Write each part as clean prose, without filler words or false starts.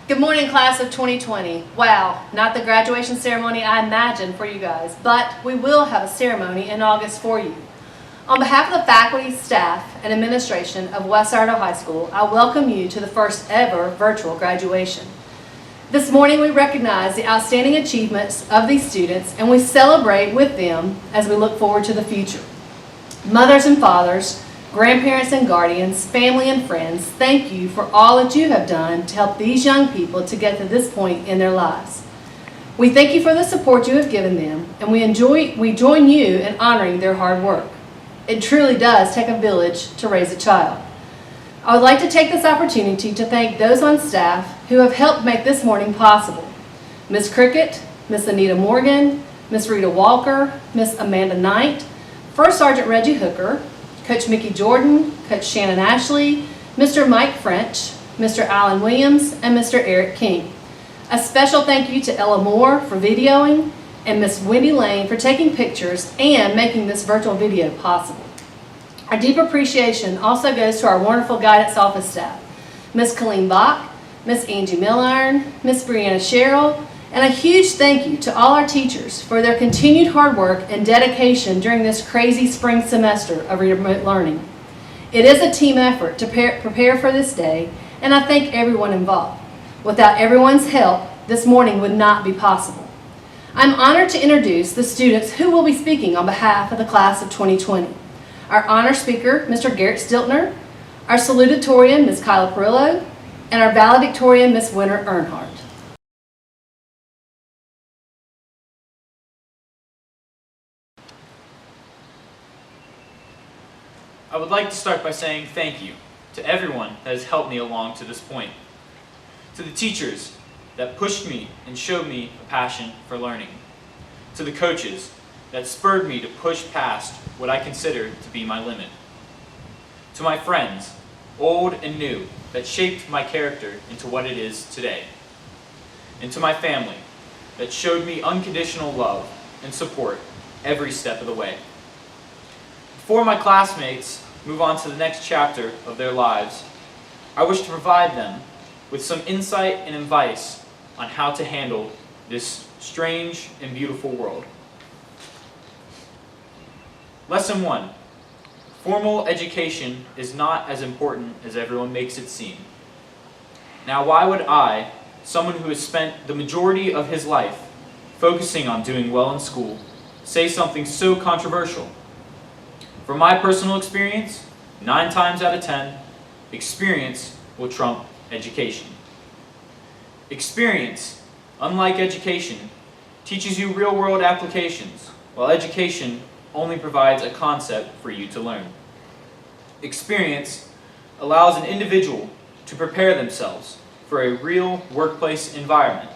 Good morning, class of 2020. Wow, not the graduation ceremony I imagined for you guys, but we will have a ceremony in August for you. On behalf of the faculty, staff, and administration of West Iredell High School, I welcome you to the first ever virtual graduation. This morning we recognize the outstanding achievements of these students and we celebrate with them as we look forward to the future. Mothers and fathers, grandparents and guardians, family and friends, thank you for all that you have done to help these young people to get to this point in their lives. We thank you for the support you have given them, and we join you in honoring their hard work. It truly does take a village to raise a child. I would like to take this opportunity to thank those on staff who have helped make this morning possible. Ms. Cricket, Ms. Anita Morgan, Ms. Rita Walker, Ms. Amanda Knight, First Sergeant Reggie Hooker, Coach Mickey Jordan, Coach Shannon Ashley, Mr. Mike French, Mr. Alan Williams, and Mr. Eric King. A special thank you to Ella Moore for videoing and Ms. Wendy Lane for taking pictures and making this virtual video possible. Our deep appreciation also goes to our wonderful guidance office staff, Ms. Colleen Bach, Ms. Angie Milliron, Ms. Brianna Sherrill, and a huge thank you to all our teachers for their continued hard work and dedication during this crazy spring semester of remote learning. It is a team effort to prepare for this day, and I thank everyone involved. Without everyone's help, this morning would not be possible. I'm honored to introduce the students who will be speaking on behalf of the class of 2020. Our honor speaker, Mr. Garrett Stiltner, our salutatorian, Ms. Kyla Perillo, and our valedictorian, Ms. Winter Earnhardt. I would like to start by saying thank you to everyone that has helped me along to this point. To the teachers that pushed me and showed me a passion for learning. To the coaches that spurred me to push past what I consider to be my limit. To my friends, old and new, that shaped my character into what it is today. And to my family that showed me unconditional love and support every step of the way. Before my classmates move on to the next chapter of their lives, I wish to provide them with some insight and advice on how to handle this strange and beautiful world. Lesson 1. Formal education is not as important as everyone makes it seem. Now, why would I, someone who has spent the majority of his life focusing on doing well in school, say something so controversial? From my personal experience, 9 times out of 10, experience will trump education. Experience, unlike education, teaches you real-world applications, while education only provides a concept for you to learn. Experience allows an individual to prepare themselves for a real workplace environment,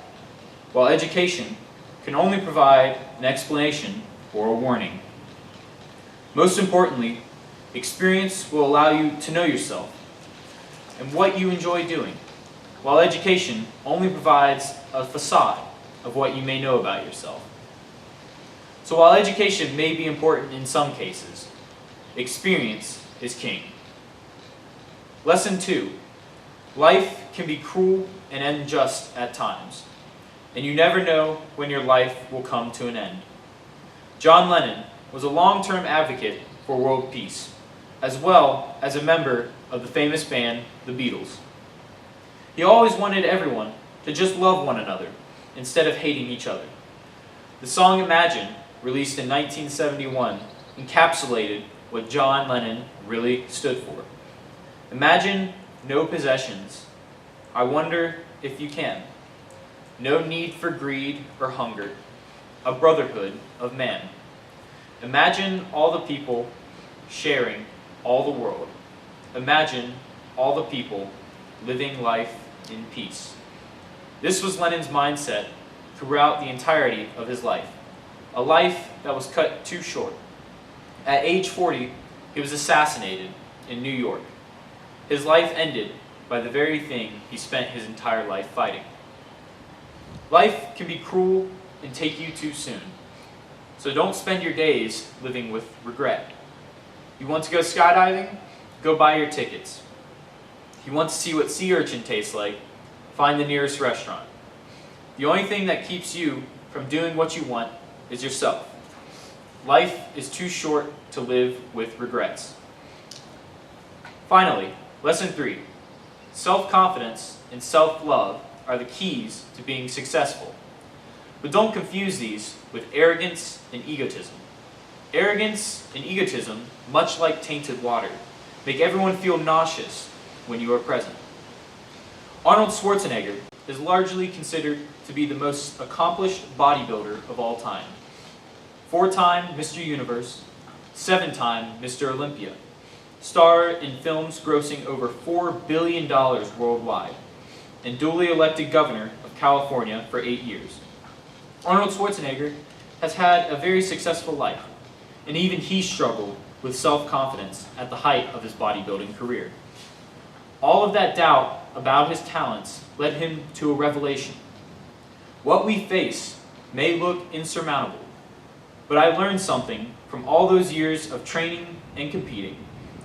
while education can only provide an explanation or a warning. Most importantly, experience will allow you to know yourself and what you enjoy doing, while education only provides a facade of what you may know about yourself. So while education may be important in some cases, experience is king. Lesson 2. Life can be cruel and unjust at times, and you never know when your life will come to an end. John Lennon was a long-term advocate for world peace, as well as a member of the famous band, the Beatles. He always wanted everyone to just love one another instead of hating each other. The song Imagine, released in 1971, encapsulated what John Lennon really stood for. Imagine no possessions. I wonder if you can. No need for greed or hunger. A brotherhood of man. Imagine all the people sharing all the world. Imagine all the people living life in peace. This was Lennon's mindset throughout the entirety of his life. A life that was cut too short. At age 40, he was assassinated in New York. His life ended by the very thing he spent his entire life fighting. Life can be cruel and take you too soon. So don't spend your days living with regret. You want to go skydiving? Go buy your tickets. You want to see what sea urchin tastes like? find the nearest restaurant. The only thing that keeps you from doing what you want is yourself. Life is too short to live with regrets. Finally, lesson 3. Self-confidence and self-love are the keys to being successful. But don't confuse these with arrogance and egotism. Arrogance and egotism, much like tainted water, make everyone feel nauseous when you are present. Arnold Schwarzenegger is largely considered to be the most accomplished bodybuilder of all time. 4-time Mr. Universe, 7-time Mr. Olympia, star in films grossing over $4 billion worldwide, and duly elected governor of California for 8 years. Arnold Schwarzenegger has had a very successful life, and even he struggled with self-confidence at the height of his bodybuilding career. All of that doubt about his talents led him to a revelation. What we face may look insurmountable, but I learned something from all those years of training and competing.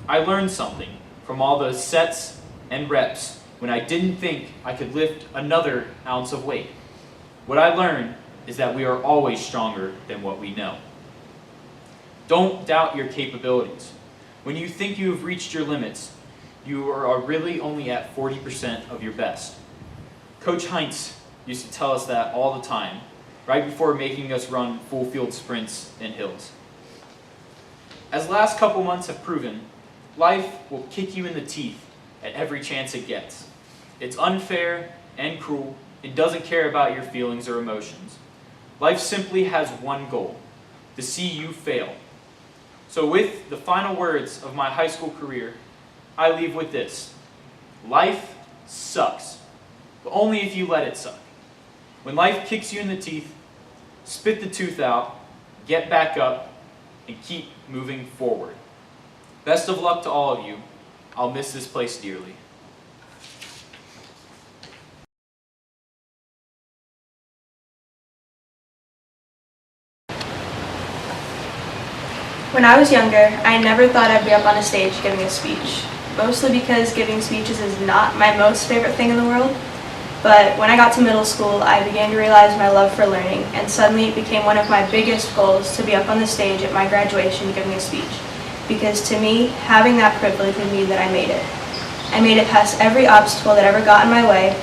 I learned something from all those sets and reps when I didn't think I could lift another ounce of weight. What I learned is that we are always stronger than what we know. Don't doubt your capabilities. When you think you have reached your limits, you are really only at 40% of your best. Coach Heinz used to tell us that all the time, right before making us run full field sprints and hills. As the last couple months have proven, life will kick you in the teeth at every chance it gets. It's unfair and cruel and doesn't care about your feelings or emotions. Life simply has one goal: to see you fail. So with the final words of my high school career, I leave with this: life sucks, but only if you let it suck. When life kicks you in the teeth, spit the tooth out, get back up, and keep moving forward. Best of luck to all of you. I'll miss this place dearly. When I was younger, I never thought I'd be up on a stage giving a speech, mostly because giving speeches is not my most favorite thing in the world. But when I got to middle school, I began to realize my love for learning, and suddenly it became one of my biggest goals to be up on the stage at my graduation giving a speech. Because to me, having that privilege would mean that I made it. I made it past every obstacle that ever got in my way,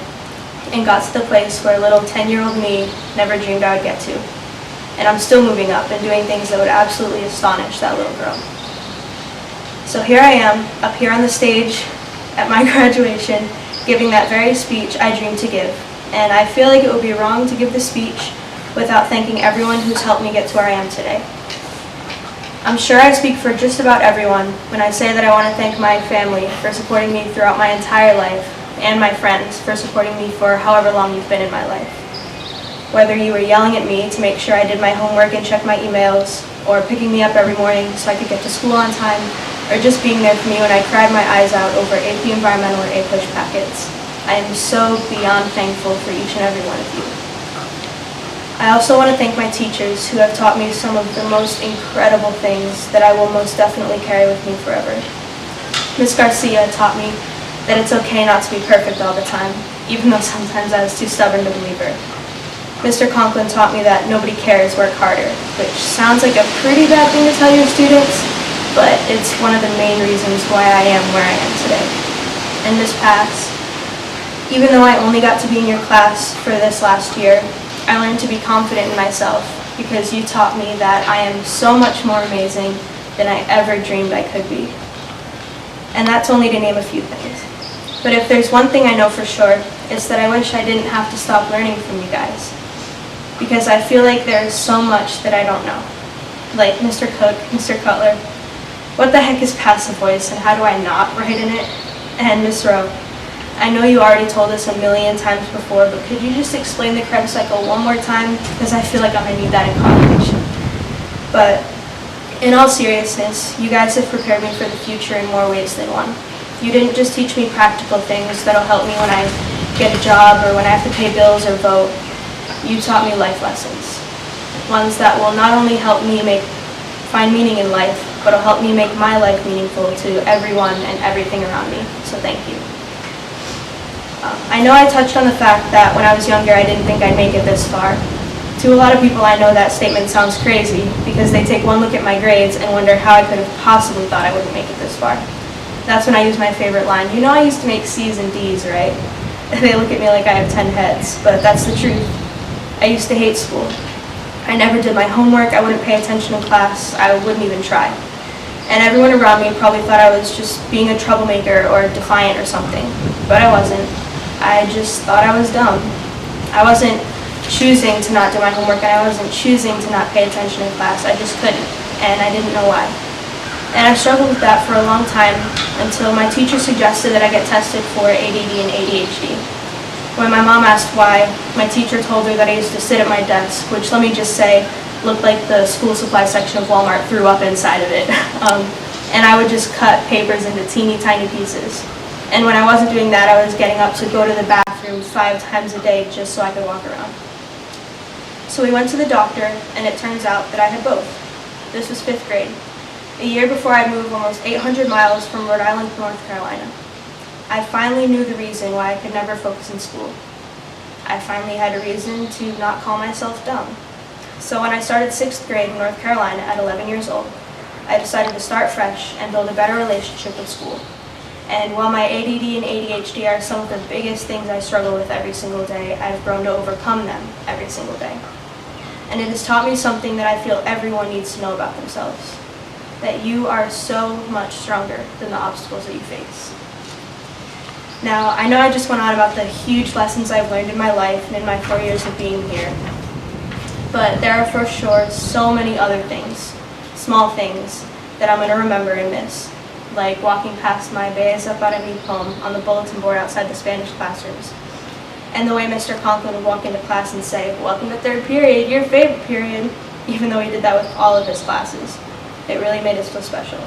and got to the place where little 10-year-old me never dreamed I would get to. And I'm still moving up and doing things that would absolutely astonish that little girl. So here I am, up here on the stage at my graduation, giving that very speech I dreamed to give. And I feel like it would be wrong to give this speech without thanking everyone who's helped me get to where I am today. I'm sure I speak for just about everyone when I say that I want to thank my family for supporting me throughout my entire life, and my friends for supporting me for however long you've been in my life. Whether you were yelling at me to make sure I did my homework and checked my emails, or picking me up every morning so I could get to school on time, or just being there for me when I cried my eyes out over AP Environmental or A-Push packets. I am so beyond thankful for each and every one of you. I also want to thank my teachers who have taught me some of the most incredible things that I will most definitely carry with me forever. Ms. Garcia taught me that it's okay not to be perfect all the time, even though sometimes I was too stubborn to believe her. Mr. Conklin taught me that nobody cares, work harder, which sounds like a pretty bad thing to tell your students, but it's one of the main reasons why I am where I am today. And Ms. Pass, even though I only got to be in your class for this last year, I learned to be confident in myself because you taught me that I am so much more amazing than I ever dreamed I could be. And that's only to name a few things. But if there's one thing I know for sure, it's that I wish I didn't have to stop learning from you guys. Because I feel like there's so much that I don't know. Like Mr. Cook, Mr. Cutler, what the heck is passive voice and how do I not write in it? And Miss Rowe, I know you already told us a million times before, but could you just explain the Krebs cycle one more time? Because I feel like I'm going to need that in college. But in all seriousness, you guys have prepared me for the future in more ways than one. You didn't just teach me practical things that'll help me when I get a job or when I have to pay bills or vote. You taught me life lessons, ones that will not only help me find meaning in life, but will help me make my life meaningful to everyone and everything around me. So thank you. I know I touched on the fact that when I was younger I didn't think I'd make it this far. To a lot of people I know that statement sounds crazy because they take one look at my grades and wonder how I could have possibly thought I wouldn't make it this far. That's when I use my favorite line, "You know I used to make C's and D's, right?" They look at me like I have 10 heads, but that's the truth. I used to hate school. I never did my homework, I wouldn't pay attention in class, I wouldn't even try. And everyone around me probably thought I was just being a troublemaker or defiant or something, but I wasn't. I just thought I was dumb. I wasn't choosing to not do my homework and I wasn't choosing to not pay attention in class. I just couldn't, and I didn't know why. And I struggled with that for a long time until my teacher suggested that I get tested for ADD and ADHD. When my mom asked why, my teacher told her that I used to sit at my desk, which, let me just say, looked like the school supply section of Walmart threw up inside of it. And I would just cut papers into teeny tiny pieces. And when I wasn't doing that, I was getting up to go to the bathroom 5 times a day just so I could walk around. So we went to the doctor, and it turns out that I had both. This was 5th grade, a year before I moved almost 800 miles from Rhode Island to North Carolina. I finally knew the reason why I could never focus in school. I finally had a reason to not call myself dumb. So when I started 6th grade in North Carolina at 11 years old, I decided to start fresh and build a better relationship with school. And while my ADD and ADHD are some of the biggest things I struggle with every single day, I've grown to overcome them every single day. And it has taught me something that I feel everyone needs to know about themselves. That you are so much stronger than the obstacles that you face. Now, I know I just went on about the huge lessons I've learned in my life and in my 4 years of being here. But there are for sure so many other things, small things, that I'm going to remember and miss. Like walking past my Belleza para mí poem on the bulletin board outside the Spanish classrooms. And the way Mr. Conklin would walk into class and say, "Welcome to 3rd period, your favorite period," even though he did that with all of his classes. It really made us feel special.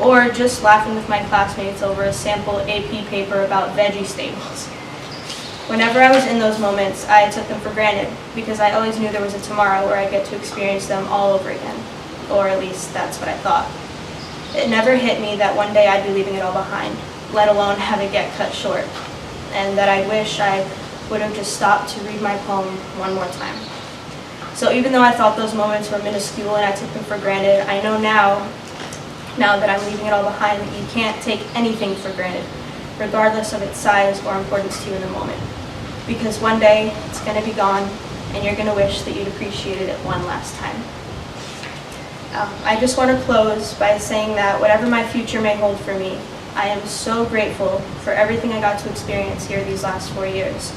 Or just laughing with my classmates over a sample AP paper about veggie staples. Whenever I was in those moments, I took them for granted because I always knew there was a tomorrow where I'd get to experience them all over again. Or at least that's what I thought. It never hit me that one day I'd be leaving it all behind, let alone have it get cut short, and that I wish I would have just stopped to read my poem one more time. So even though I thought those moments were minuscule and I took them for granted, I know now that I'm leaving it all behind, that you can't take anything for granted, regardless of its size or importance to you in the moment. Because one day, it's going to be gone, and you're going to wish that you'd appreciated it one last time. I just want to close by saying that whatever my future may hold for me, I am so grateful for everything I got to experience here these last 4 years.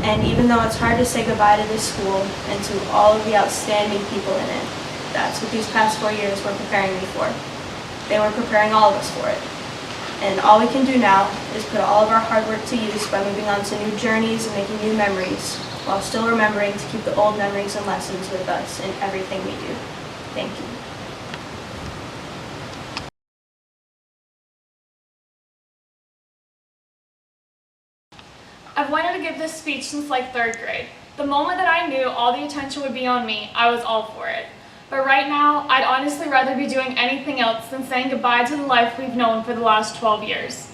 And even though it's hard to say goodbye to this school and to all of the outstanding people in it, that's what these past 4 years were preparing me for. They were preparing all of us for it. And all we can do now is put all of our hard work to use by moving on to new journeys and making new memories, while still remembering to keep the old memories and lessons with us in everything we do. Thank you. I've wanted to give this speech since like 3rd grade. The moment that I knew all the attention would be on me, I was all for it. But right now, I'd honestly rather be doing anything else than saying goodbye to the life we've known for the last 12 years.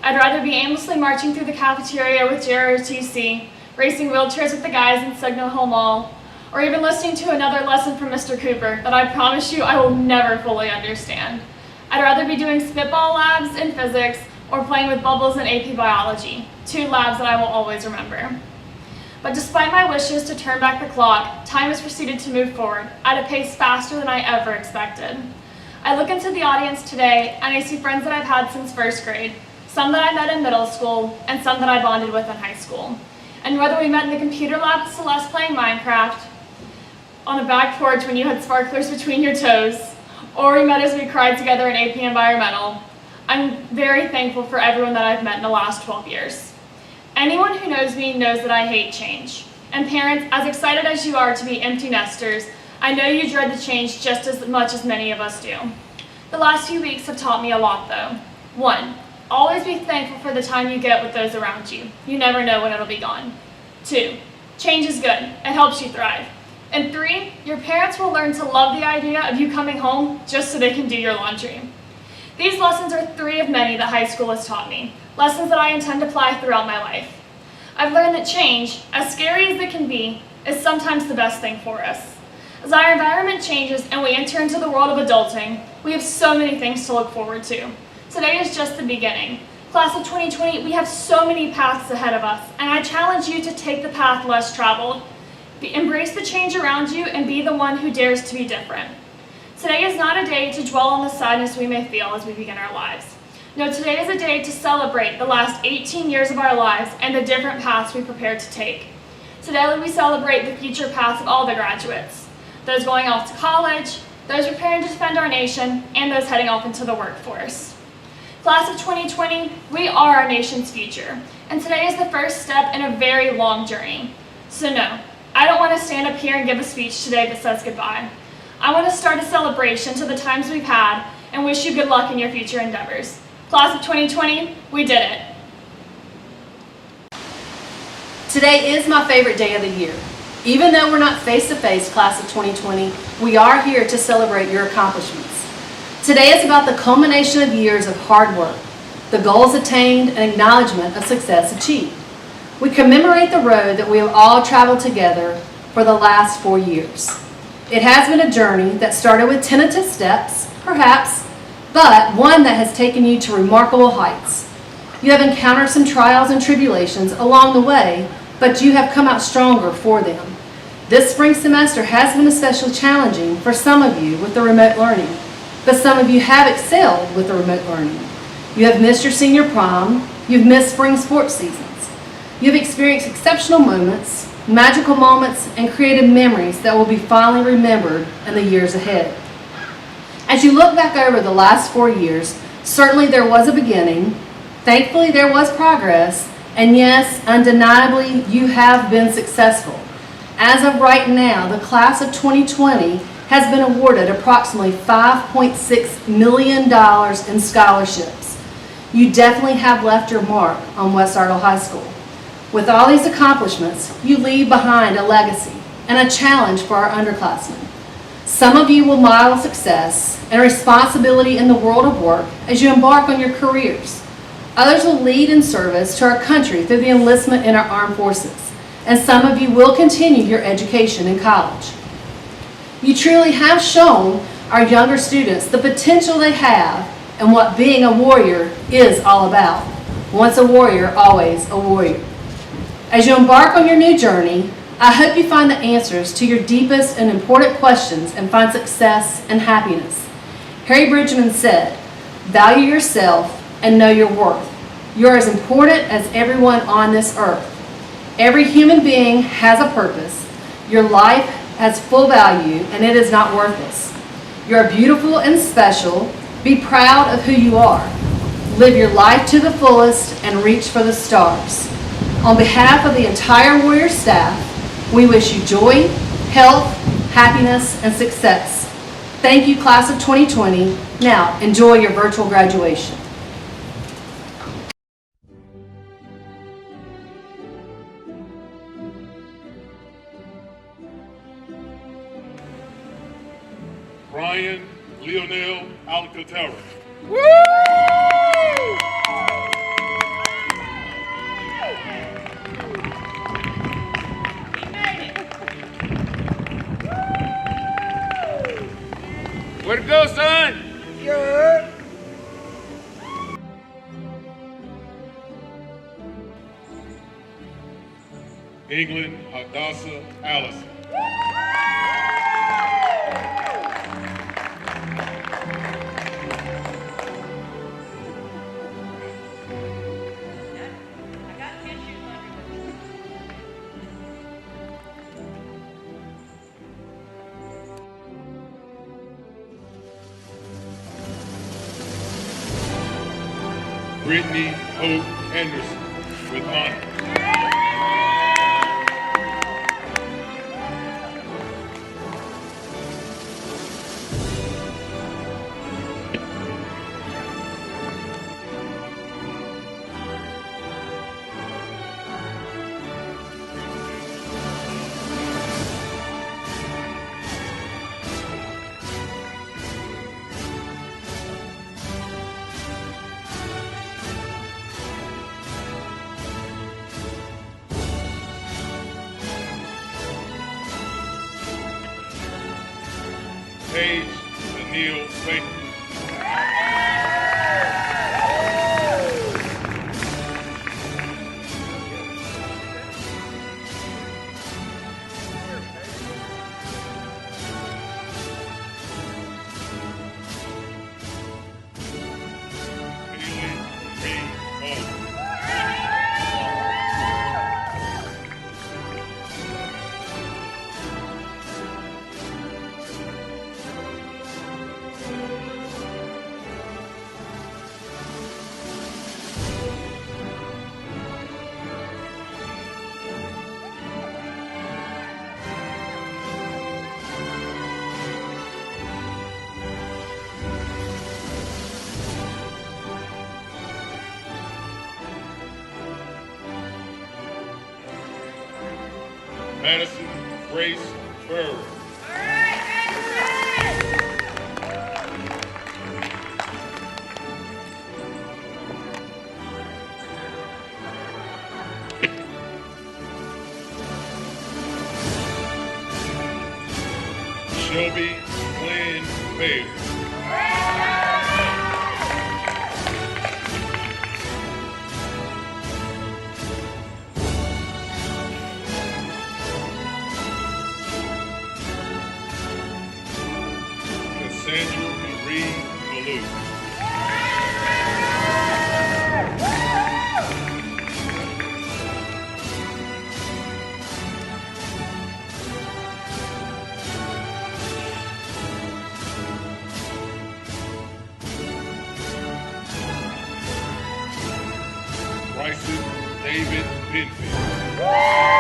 I'd rather be aimlessly marching through the cafeteria with JROTC, racing wheelchairs with the guys in Signal Hill Mall, or even listening to another lesson from Mr. Cooper that I promise you I will never fully understand. I'd rather be doing spitball labs in physics or playing with bubbles in AP biology, 2 labs that I will always remember. But despite my wishes to turn back the clock, time has proceeded to move forward at a pace faster than I ever expected. I look into the audience today and I see friends that I've had since 1st grade, some that I met in middle school, and some that I bonded with in high school. And whether we met in the computer lab with Celeste playing Minecraft, on the back porch when you had sparklers between your toes, or we met as we cried together in AP Environmental, I'm very thankful for everyone that I've met in the last 12 years. Anyone who knows me knows that I hate change. And parents, as excited as you are to be empty nesters, I know you dread the change just as much as many of us do. The last few weeks have taught me a lot though. 1, always be thankful for the time you get with those around you. You never know when it'll be gone. 2, change is good. It helps you thrive. And 3, your parents will learn to love the idea of you coming home just so they can do your laundry. These lessons are 3 of many that high school has taught me, lessons that I intend to apply throughout my life. I've learned that change, as scary as it can be, is sometimes the best thing for us. As our environment changes and we enter into the world of adulting, we have so many things to look forward to. Today is just the beginning. Class of 2020, we have so many paths ahead of us, and I challenge you to take the path less traveled. Embrace the change around you and be the one who dares to be different. Today is not a day to dwell on the sadness we may feel as we begin our lives. No, today is a day to celebrate the last 18 years of our lives and the different paths we prepared to take. Today we celebrate the future paths of all the graduates, those going off to college, those preparing to defend our nation, and those heading off into the workforce. Class of 2020, we are our nation's future, and today is the first step in a very long journey. So no, I don't want to stand up here and give a speech today that says goodbye. I want to start a celebration to the times we've had and wish you good luck in your future endeavors. Class of 2020, we did it. Today is my favorite day of the year. Even though we're not face-to-face, Class of 2020, we are here to celebrate your accomplishments. Today is about the culmination of years of hard work, the goals attained, and acknowledgement of success achieved. We commemorate the road that we have all traveled together for the last 4 years. It has been a journey that started with tentative steps, perhaps, but one that has taken you to remarkable heights. You have encountered some trials and tribulations along the way, but you have come out stronger for them. This spring semester has been especially challenging for some of you with the remote learning, but some of you have excelled with the remote learning. You have missed your senior prom, you've missed spring sports seasons. You've experienced exceptional moments, magical moments, and created memories that will be fondly remembered in the years ahead. As you look back over the last 4 years, certainly there was a beginning, thankfully there was progress, and yes, undeniably you have been successful. As of right now, the class of 2020 has been awarded approximately $5.6 million in scholarships. You definitely have left your mark on West Iredell High School. With all these accomplishments, you leave behind a legacy and a challenge for our underclassmen. Some of you will model success and responsibility in the world of work as you embark on your careers. Others will lead in service to our country through the enlistment in our armed forces, and some of you will continue your education in college. You truly have shown our younger students the potential they have and what being a warrior is all about. Once a warrior, always a warrior. As you embark on your new journey, I hope you find the answers to your deepest and important questions and find success and happiness. Harry Bridgman said, "Value yourself and know your worth. You're as important as everyone on this earth. Every human being has a purpose. Your life has full value and it is not worthless. You're beautiful and special. Be proud of who you are. Live your life to the fullest and reach for the stars." On behalf of the entire Warrior staff, we wish you joy, health, happiness, and success. Thank you, Class of 2020. Now, enjoy your virtual graduation. Brian Leonel Alcantara. Way to go, son! Yeah. England Hadassah Allison. Brittany Hope Anderson with honors. Paige Neil Baker. Madison Grace Burrow. Shelby Glenn Bader. Cassandra Marie Malou. Bryson David Penfield.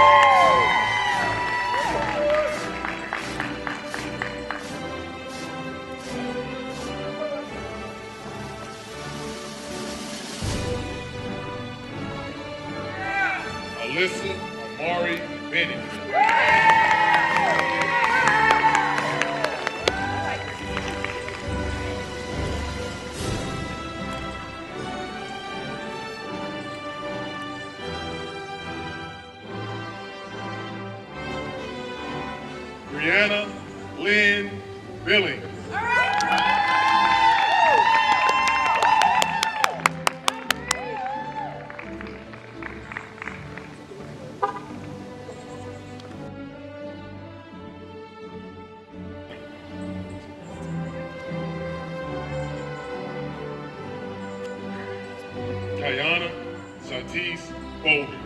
Alyssa Amari Bennett. Brianna Lynn Billings. Kayana Satis Bolden.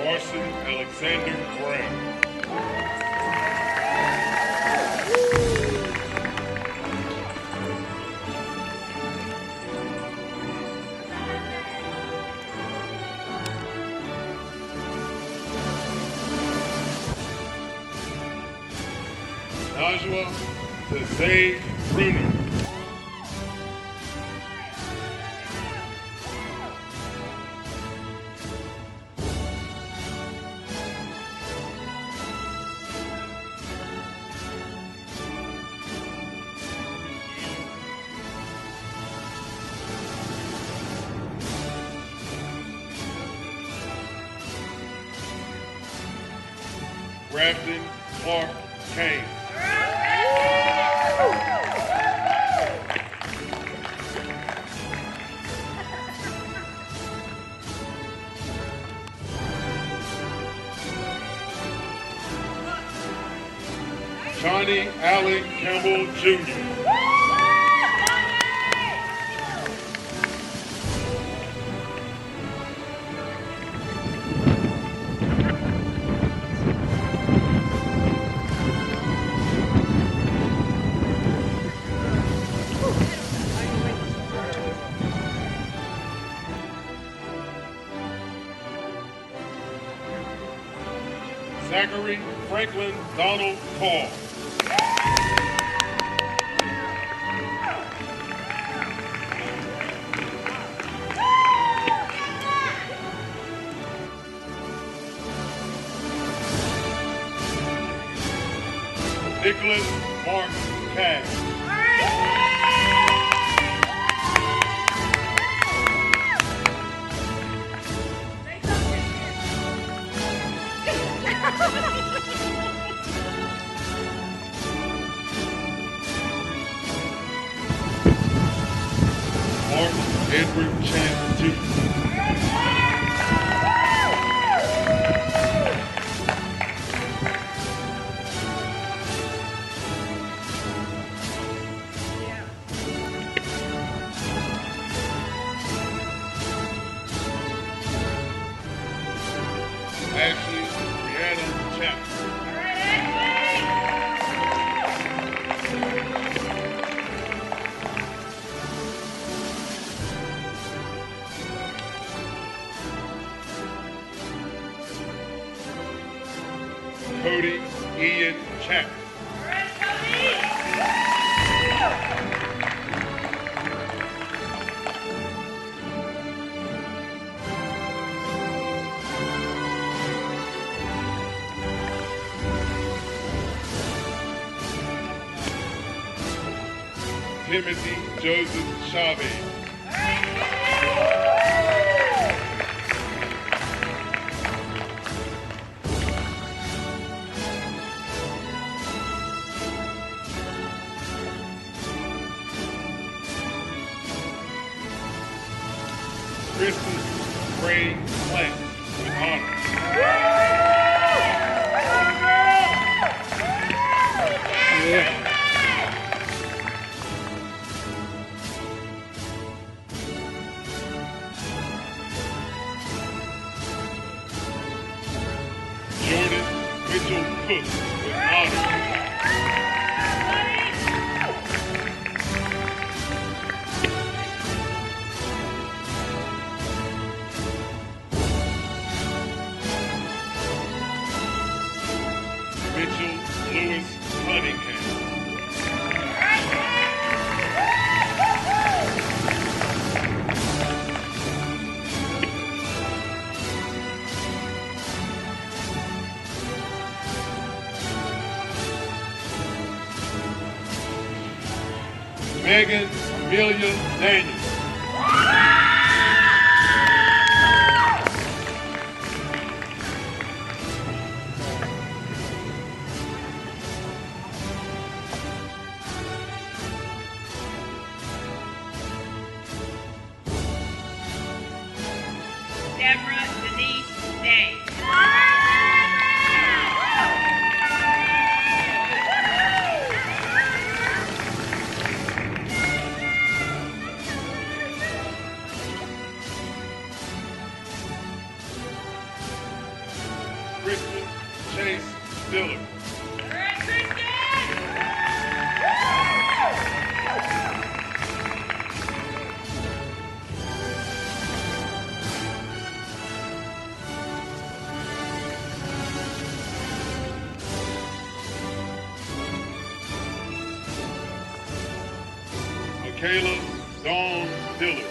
Carson Alexander Brown. Najwa Tezay Bruner. Grafton Clark Kane. Johnny Allen Campbell Jr. Zachary Franklin Donald Paul. Nicholas Mark Cash. Mark Edward Chan Jr. Ashley Brianna Chapman. Cody Ian Chapman. Timothy Joseph Chavez. Kristen Ray Plant with honors. Jordan Mitchell Cook with honors. Mitchell Lewis Cunningham. Megan Amelia Daniels. Deborah Denise Day. Kristen Chase Dillard. Michaela Dawn Dillard.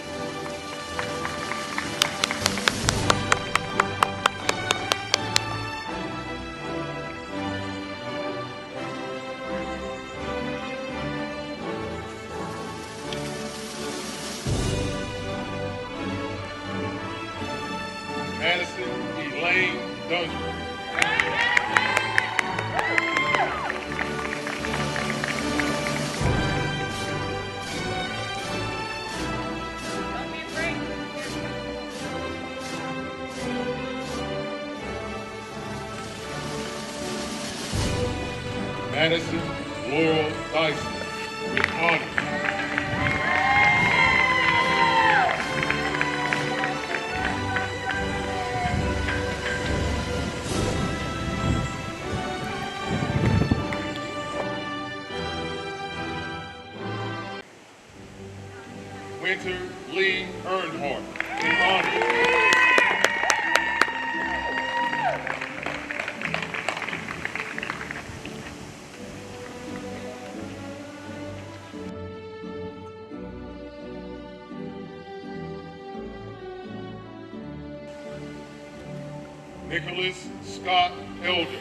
Madison Elaine Dunsmore. Madison Laurel Dyson with honors. Winter Lee Earnhardt with honors. Nicholas Scott Elder.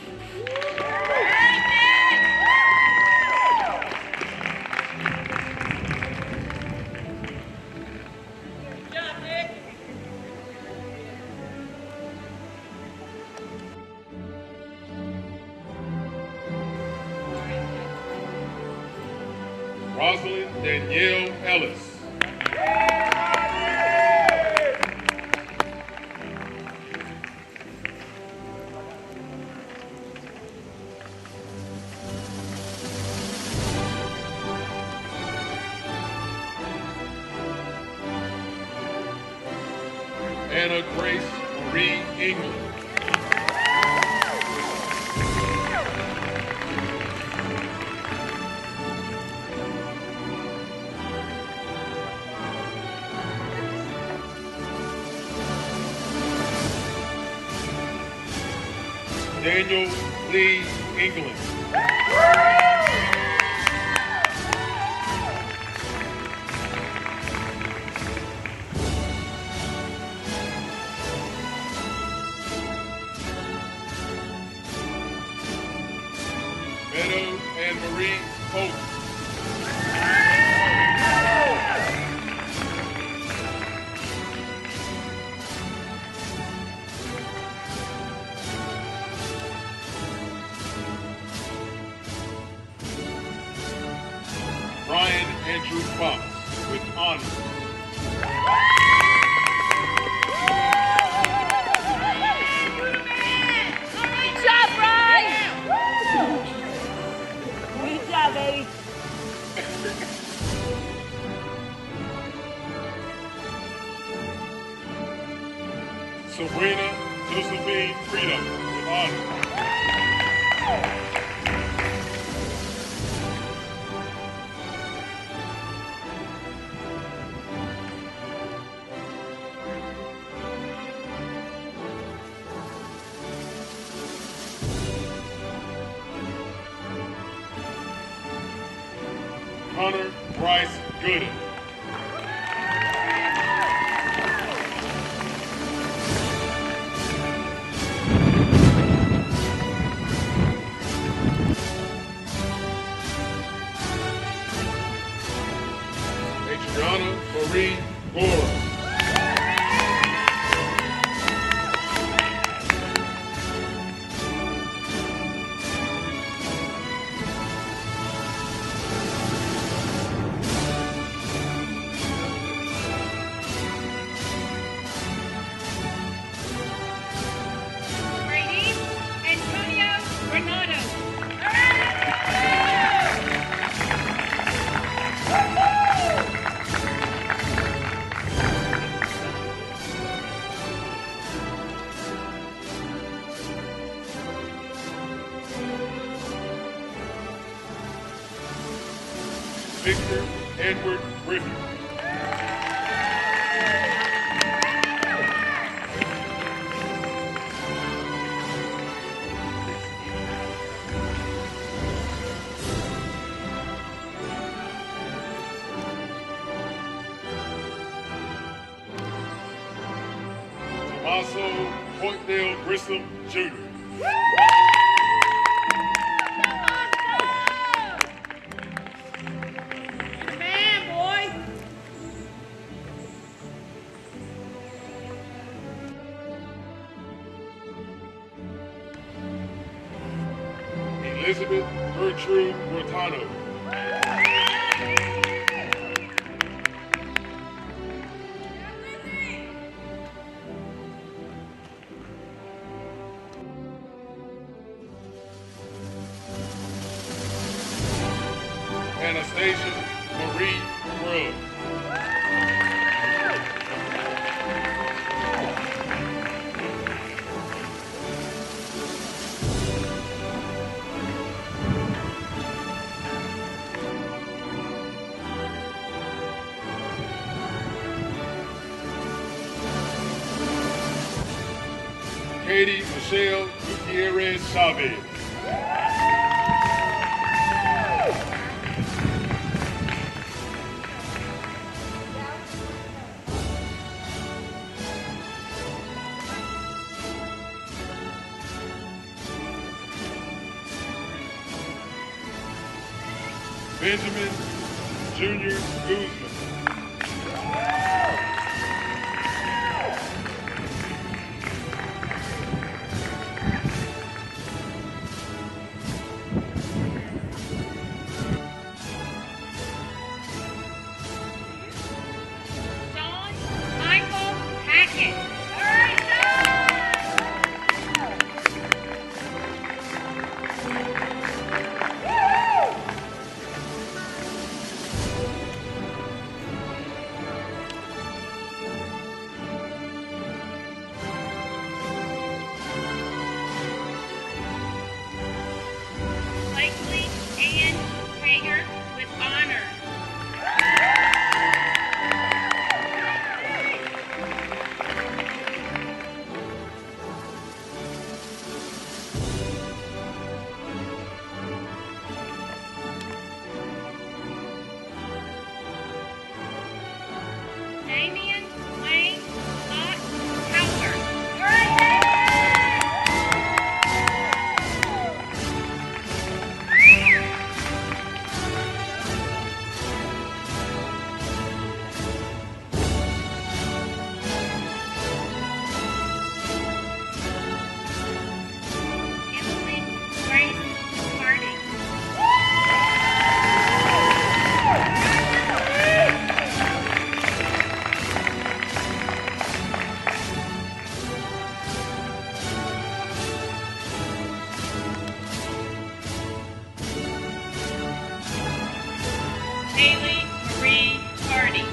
Rosalind Danielle Ellis. Anna Grace Marie England. Daniel Lee England. Meadow and Marie Pope. Brian Andrew Fox with honors. Good job, Brian! Good job, baby. Sabrina Josephine Freedom with honors. Connor Bryce Gooden. Adriana Marie Gore. Brady Antonio Granado. Victor Edward Griffin. Tommaso Pointdale Grissom Jr. Man, boy. Elizabeth Gertrude Mortano. Anastasia Marie Grubb. Katie Michelle Gutierrez Chavez. Benjamin Jr. Guzman. Haley Marie Hardy.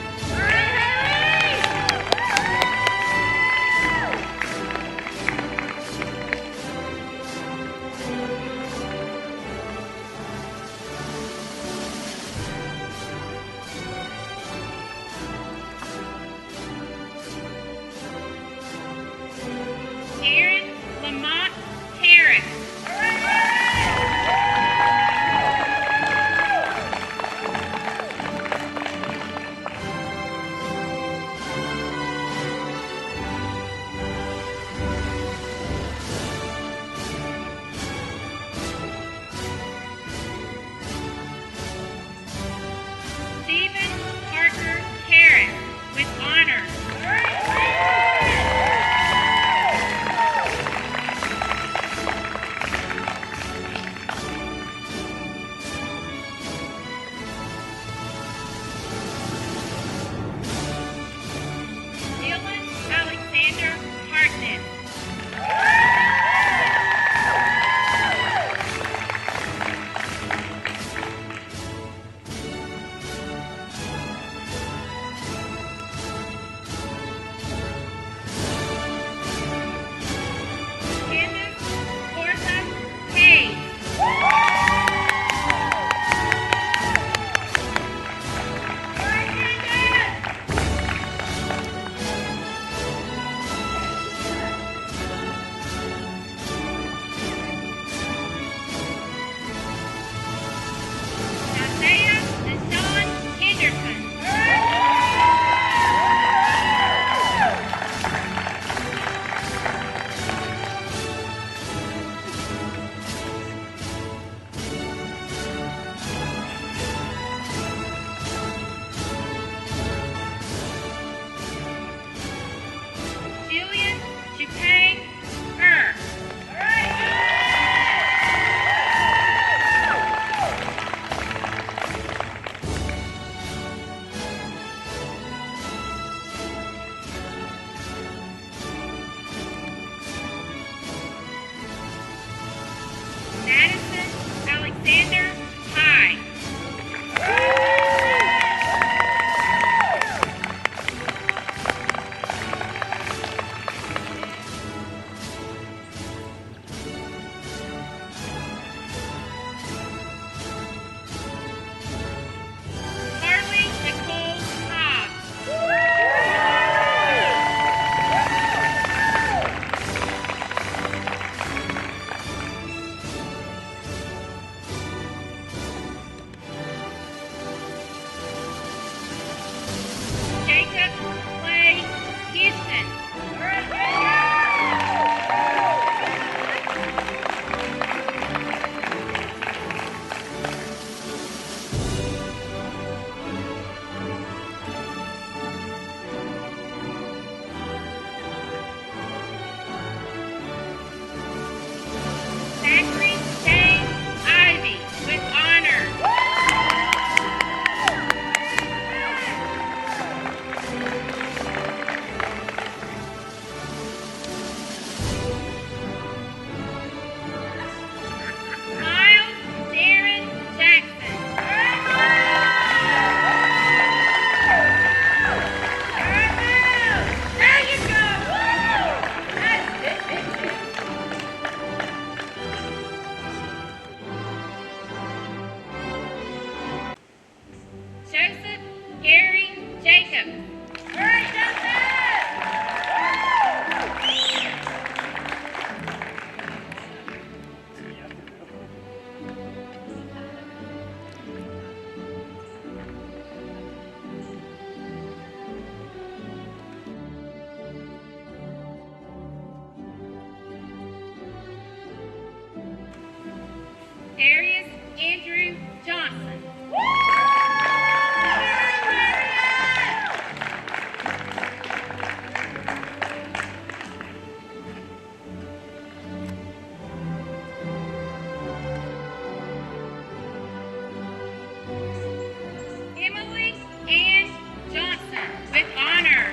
Aaron Lamont Harris. Stephen Parker Harris with honors. Dylan Alexander Hartnett. Candace Orta Hayes. Isaiah Deshaun Henderson. Julian Chupang Er. Madison Alexander High. Carly Nicole Hobbs. Jacob Clay Houston. Zachary James Ivy with honors. Miles Darren Jackson. There you go. That's it. Joseph Gary Jacob. All right, Joseph. Darius Andrew Johnson. Emily Ann Johnson with honors.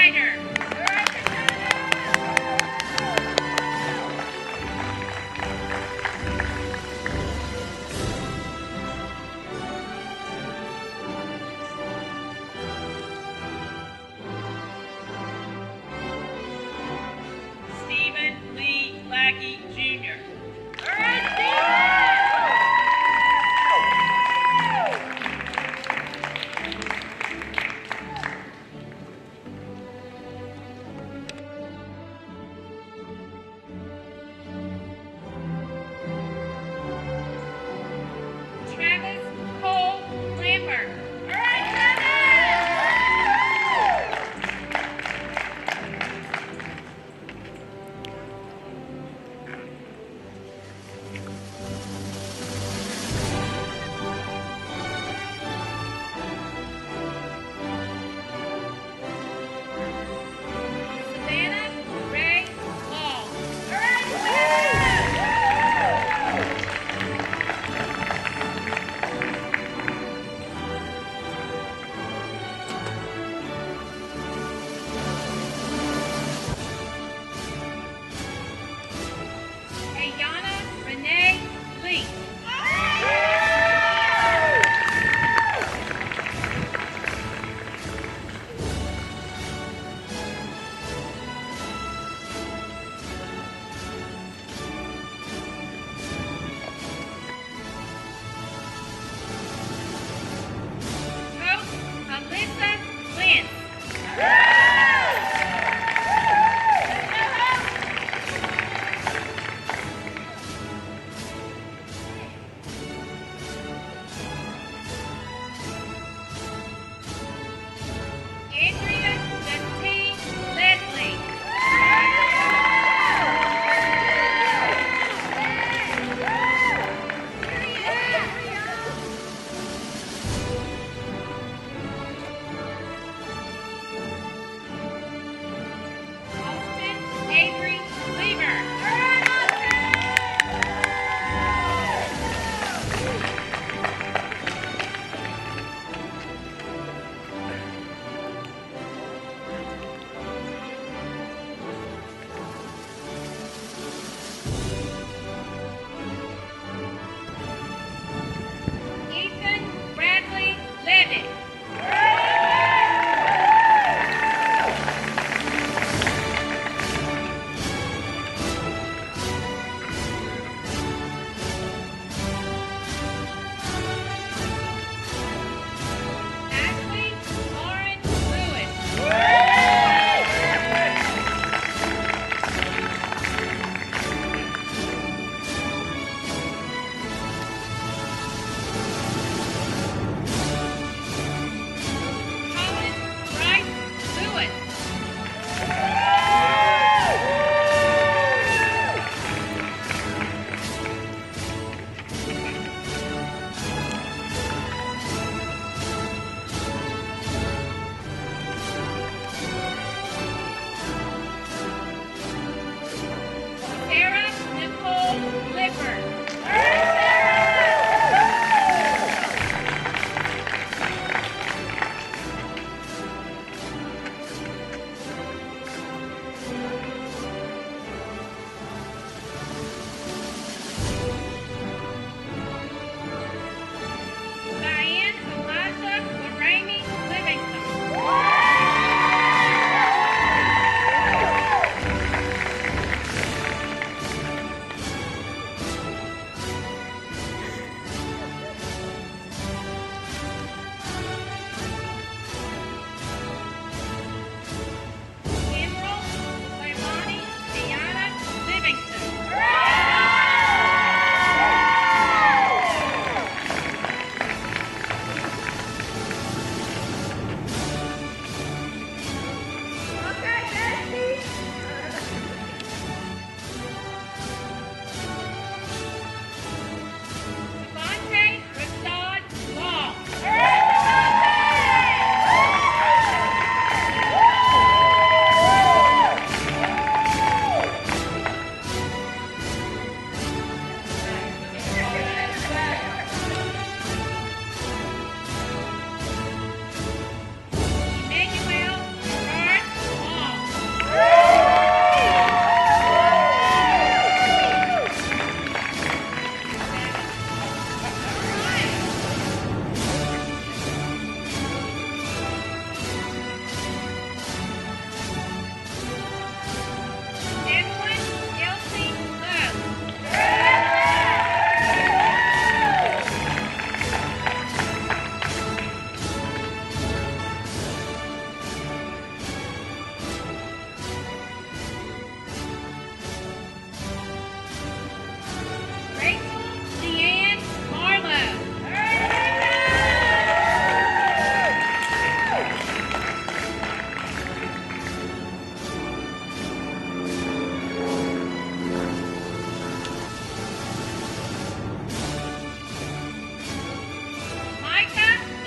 Snyder. Stephen Lee Lackey Jr. All right, Travis Cole Lambert. All right, Travis! Savannah Ray Hall. All right, Savannah! Ayana Renee Lee. Coach Alyssa Lynn. Andrea Justine Leslie.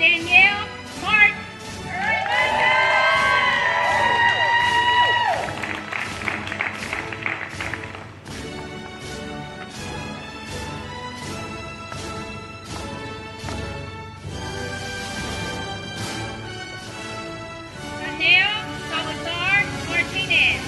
Danielle Martin. Danielle Salazar Martinez.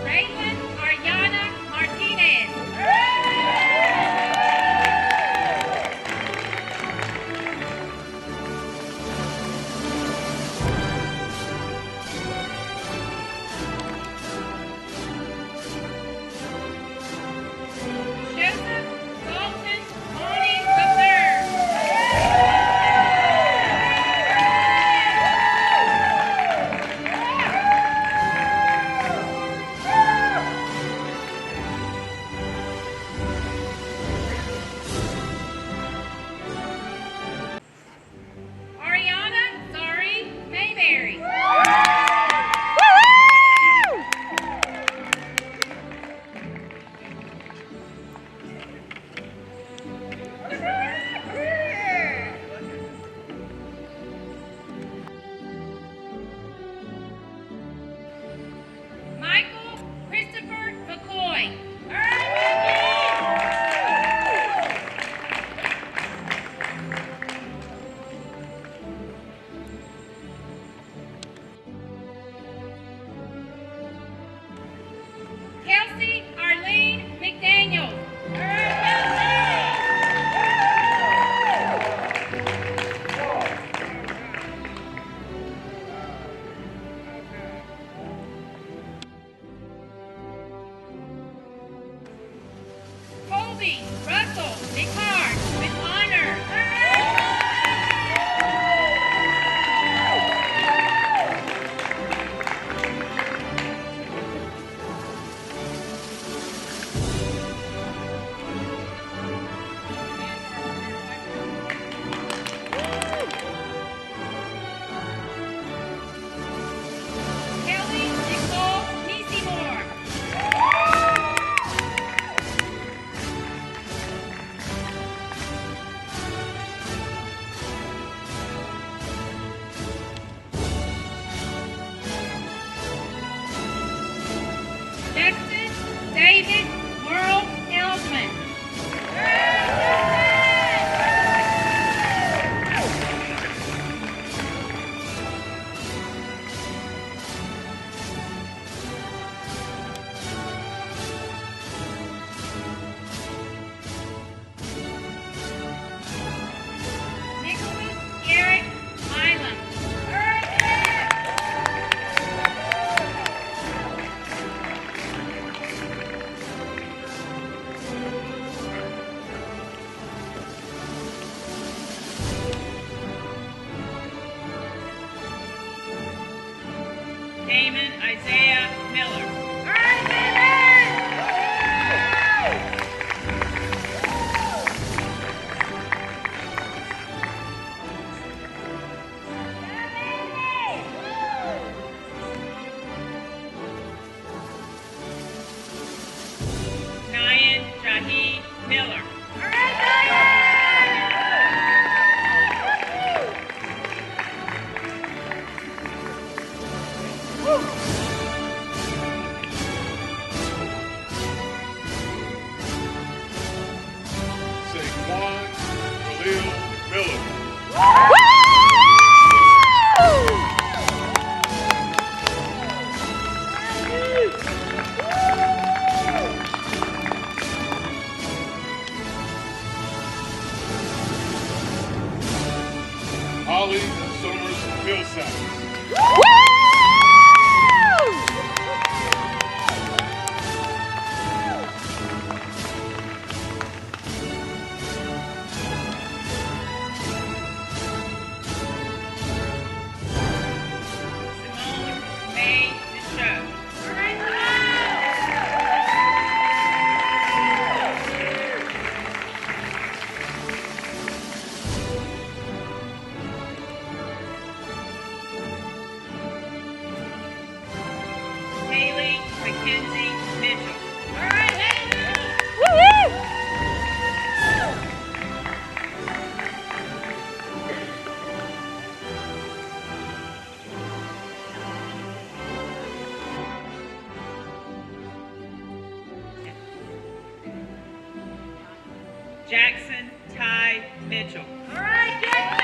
Raylan Ariana Martinez. Joseph Dalton Mooney III. Ariana Zari Mayberry. Michael Christopher McCoy. Kelsey Arlene McDaniel. Colby Russell Descartes with honor. Kelly Nicole Neeseymoore. Justin David Merle Elsman. Nicholas Eric Milam. Damon Isaiah Miller. Nyan Jahi Miller. Saquon Khalil Miller. Holly Summers Millsap. Jackson Ty Mitchell. All right, Jackson!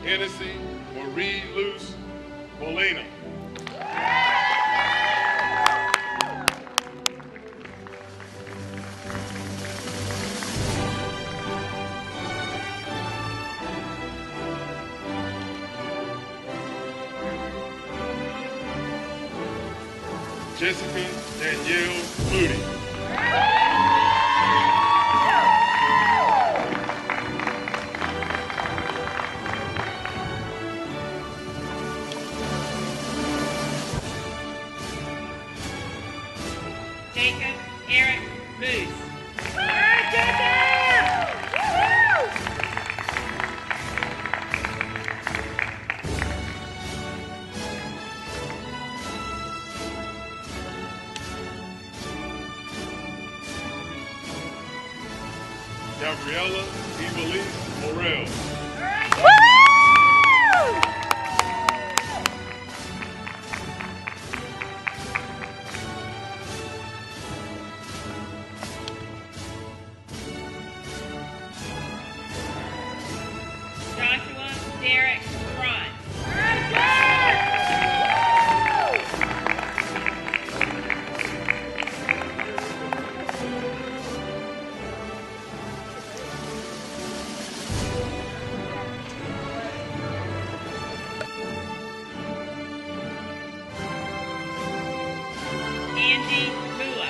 Hennessy Marie Luce Molina. Jessica Danielle Moody. Jacob Eric Moose. All right, Jacob! Gabriella Evelise Morel. All right, Joshua Derek Braun. all right, Jack! Angie Lula.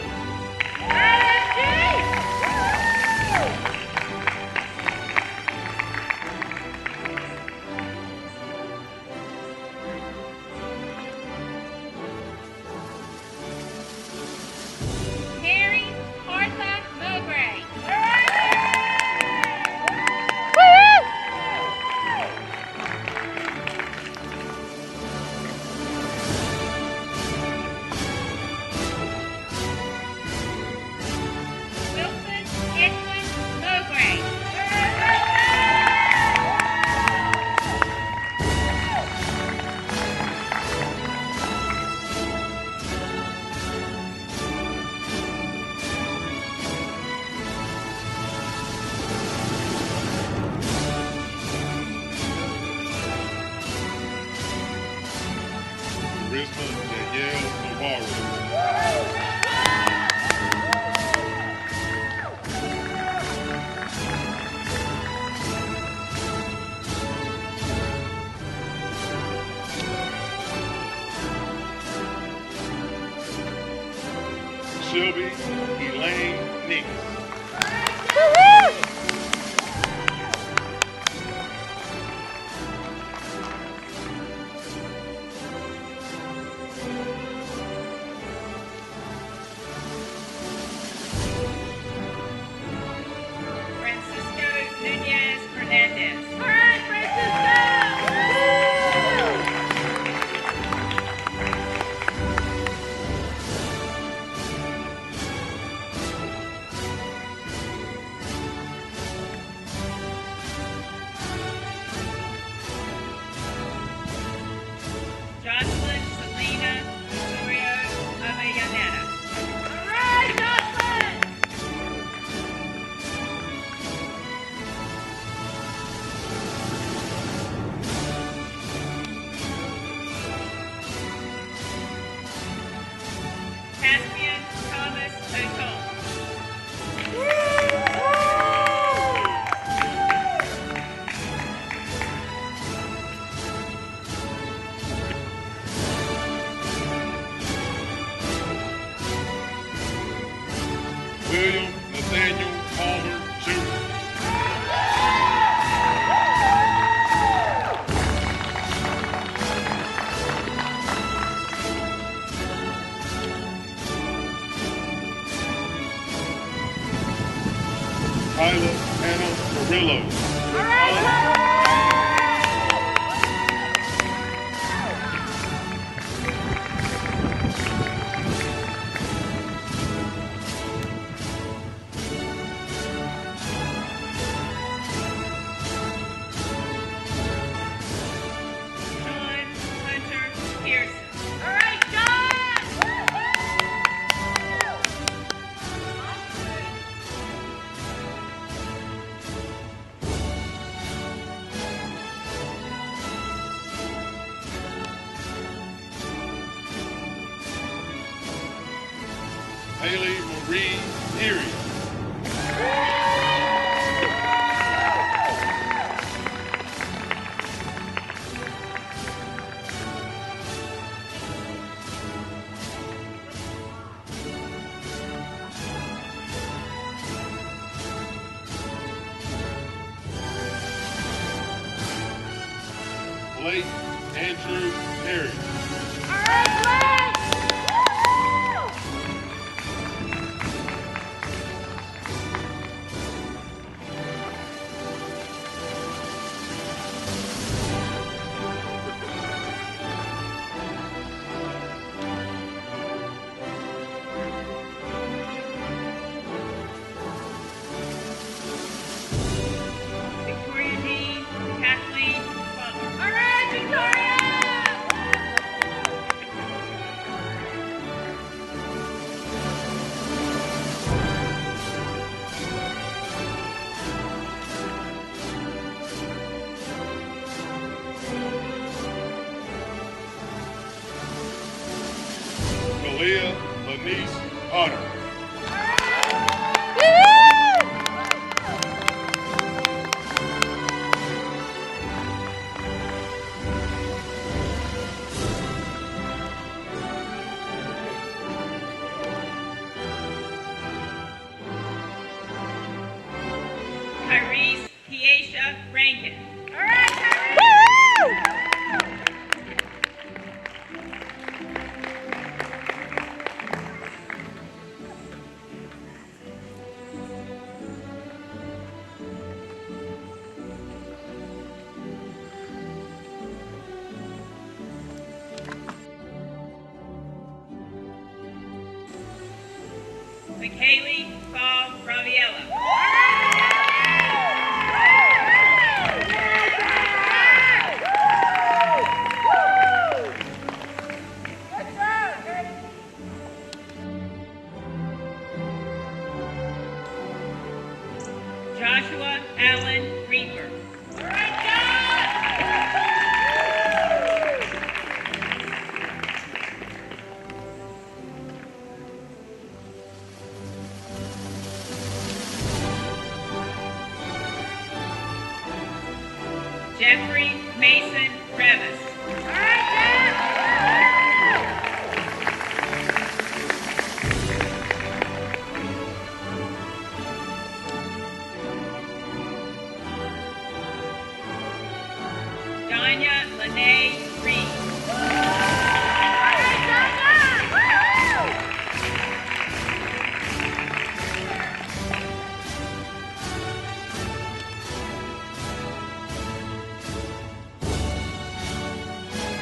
All right, Angie! Terry Martha Mowbray. All right, Wilson Edwin Mowbray. Charisma Danielle Navarro. Shelby Elaine Nix. Francisco Nunez Hernandez. all right, Francisco! Jocelyn Selena Osorio Avellaneda. All right, Jocelyn! Caspian Thomas O'Toole. William Nathaniel Palmer Jr. Tyler Hannah Murillo. All right, Haley Marie Peary. Blake Andrew Perry. Victoria Dean, Kathleen Butler. All right, Victoria! Kalia Lanice Potter. Tyrese Keisha Rankin. All right, McKaylee Paul Raviella. Joshua Allen Reaper. Jeffrey Mason Revis. Danya Lene Reed.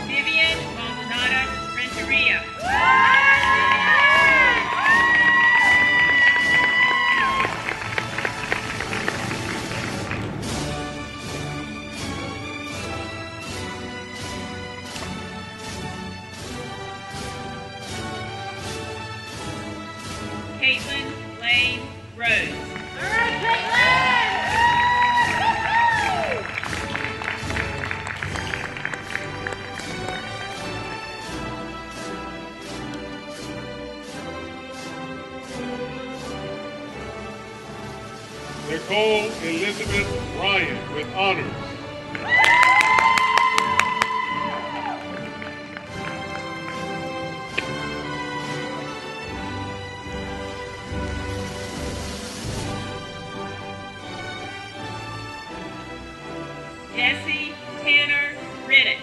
Vivian Maldonado Renteria. Caitlin Lane Rose. Nicole Elizabeth Ryan with honors. Jesse Tanner Riddick.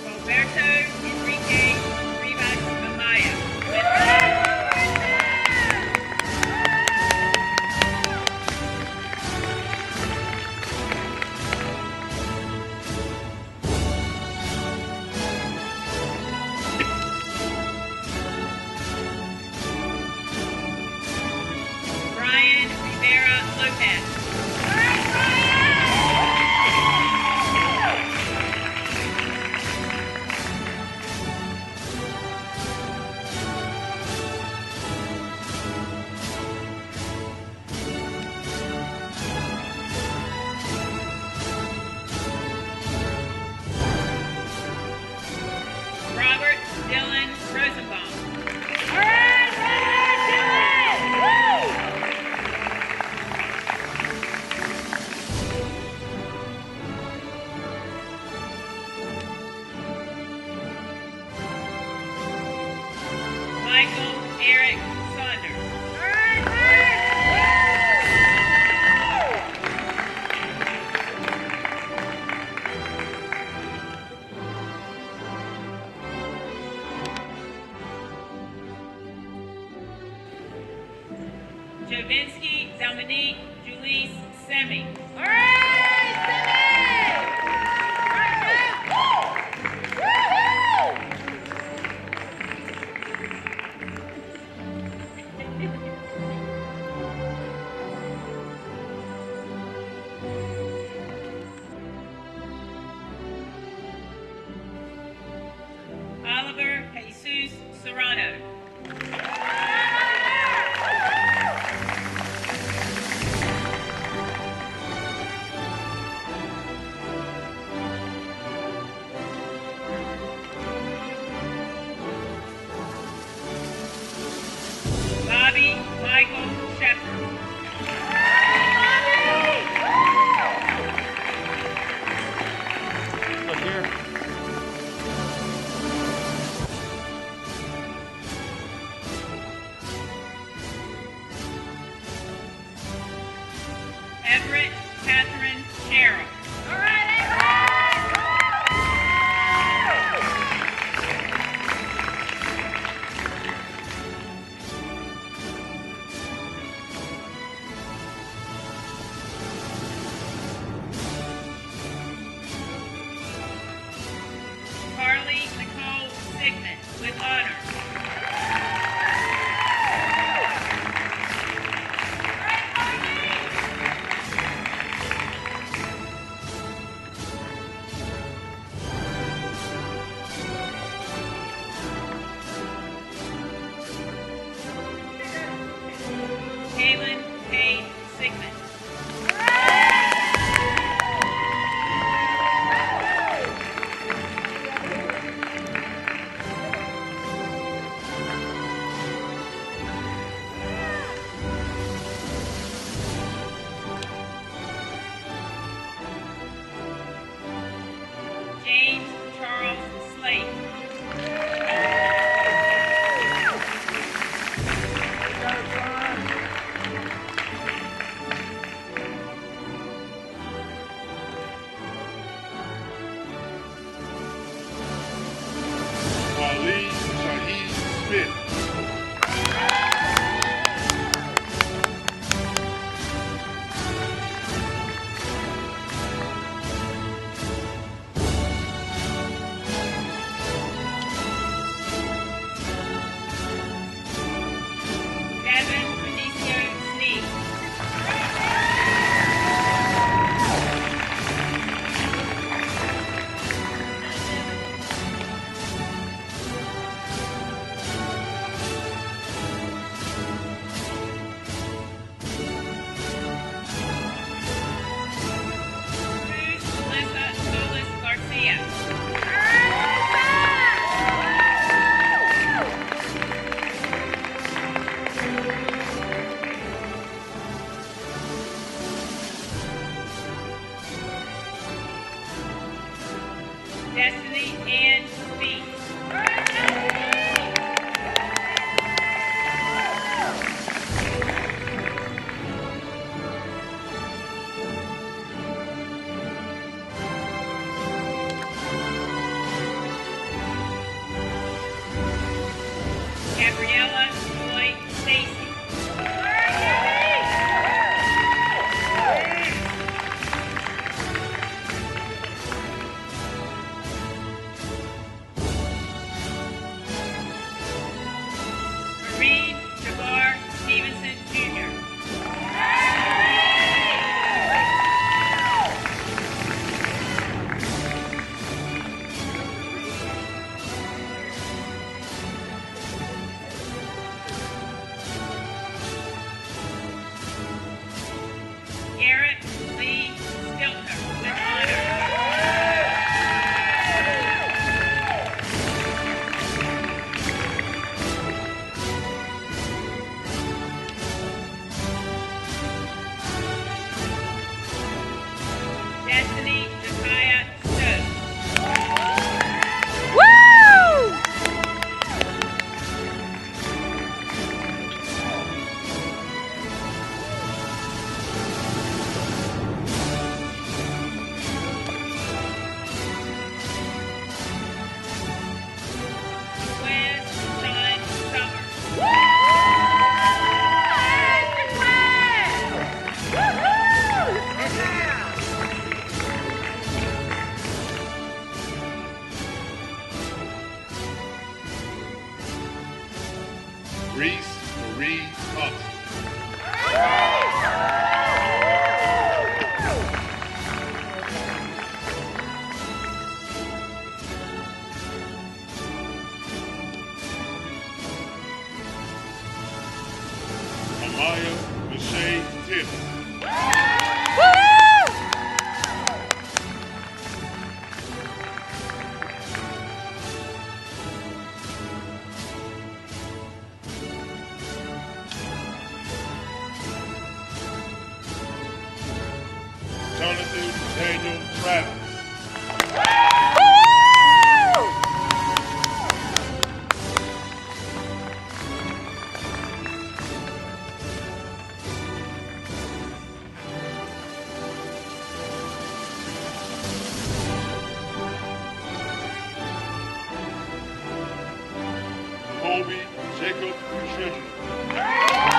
Roberto Enrique Rivas Amaya. Brian Rivera Lopez. Michael Eric Saunders. Jovinsky Dominique Julisse Semi. All right, Oliver Jesus Serrano. Bobby Michael Shepard. Look here. Everett Catherine Sherrill. Carly Nicole Sigmund with honors. Kaylin Kane Sigmund. James Charles Slate. Ali Shaheed Smith. Devin Benicio Sneed. Cruz Melissa Solis Garcia. Destiny Ann Speed. Gabriella Joy Stacy. Marine Jabbar Stevenson Jr. Reese Marie Thompson. Amaya Michelle Tibbs. Jonathan Daniel Travis. Colby Jacob Schindler.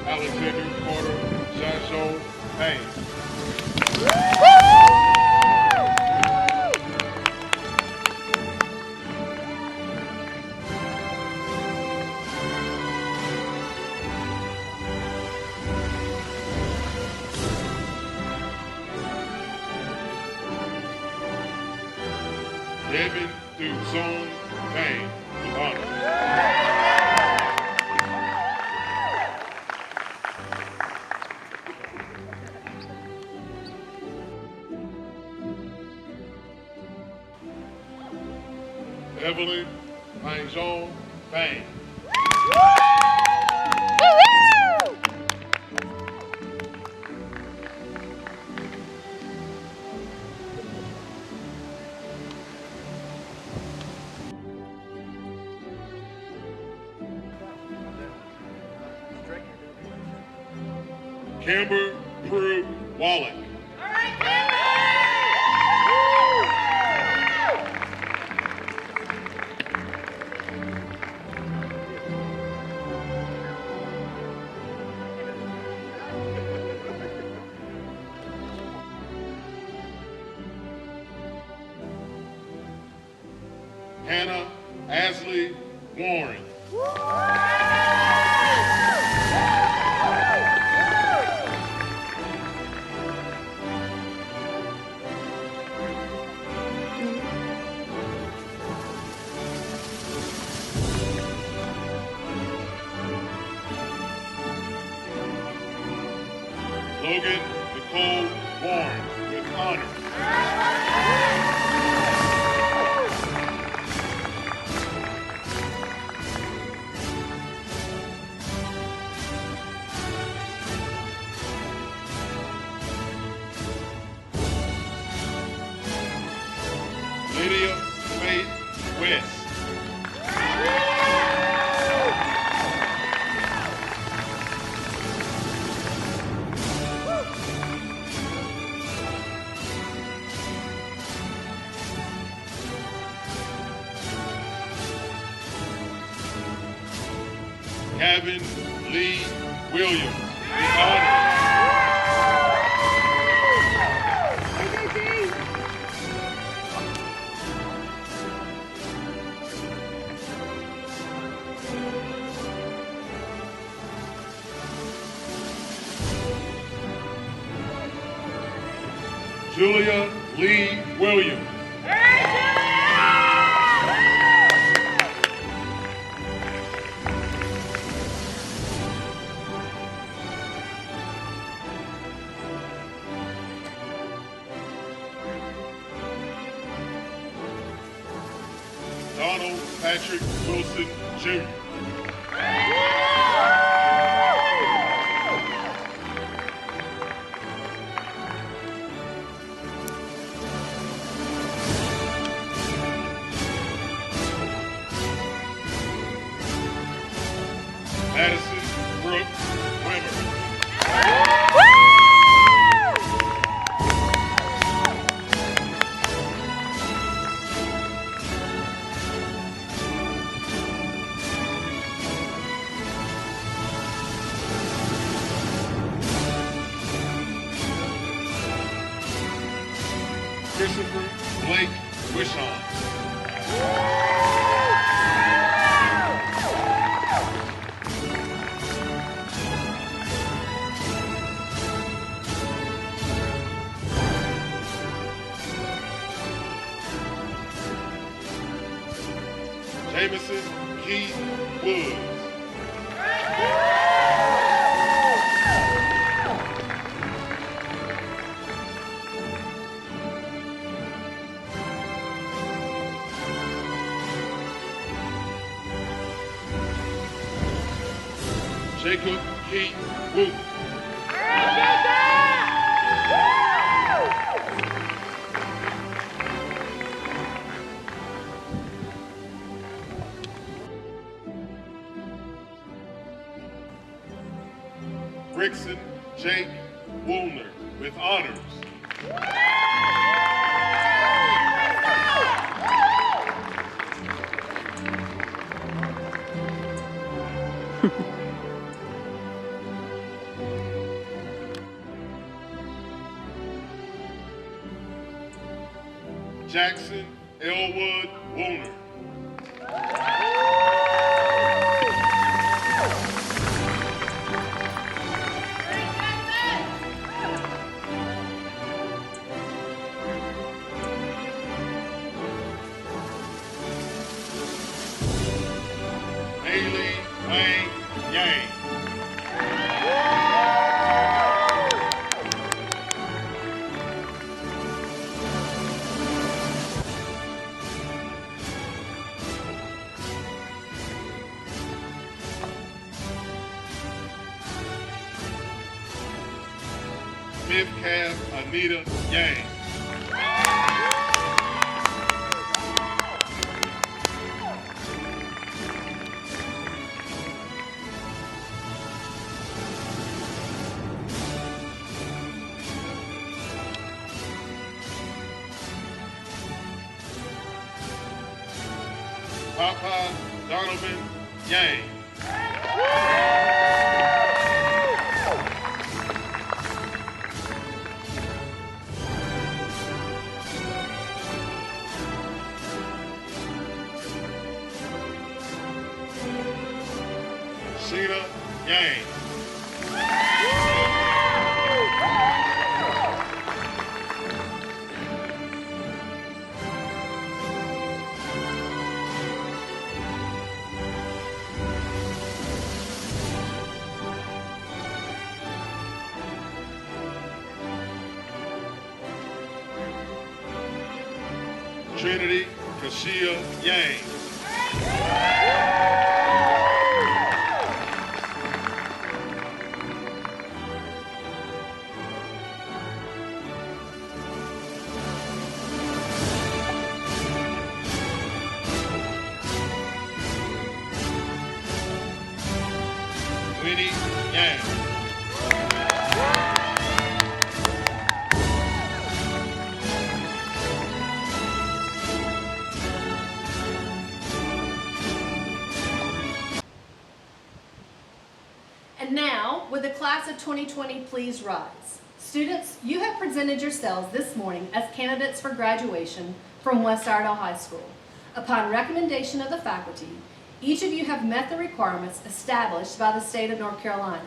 Alexander Carter Jancho Payne. Devin Duzon Payne with honors. Evelyn Payne Payne. Camber Prue Wallach. Hannah Asley Warren. Logan Nicole Warren with honors. Lydia Faith West. Gavin Lee Williams with honors. Julia Lee Williams. Donald Patrick Wilson Jr. Madison Brooks Wimmer. Christopher Blake Wishon. Jameson Keith Woods. Jacob Keith Woods. Rickson Jake Woolner with honors. Jackson Elwood Woolner. Haley Wayne Yang. Smith Calf Anita Yang. Papa Donovan Yang. Sheena Yang. Trinity Kashia Yang. Winnie Yang. And now, would the class of 2020 please rise? Students, you have presented yourselves this morning as candidates for graduation from West Iredell High School. Upon recommendation of the faculty, each of you have met the requirements established by the state of North Carolina.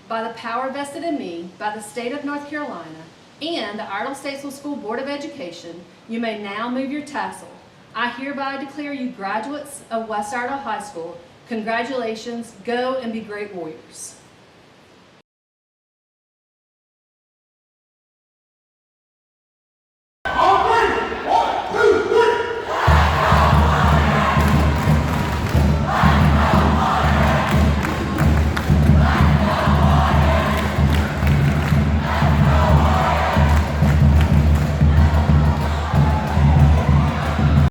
By the power vested in me by the state of North Carolina and the Iredell Statesville School Board of Education, you may now move your tassel. I hereby declare you graduates of West Iredell High School. Congratulations, go and be great warriors.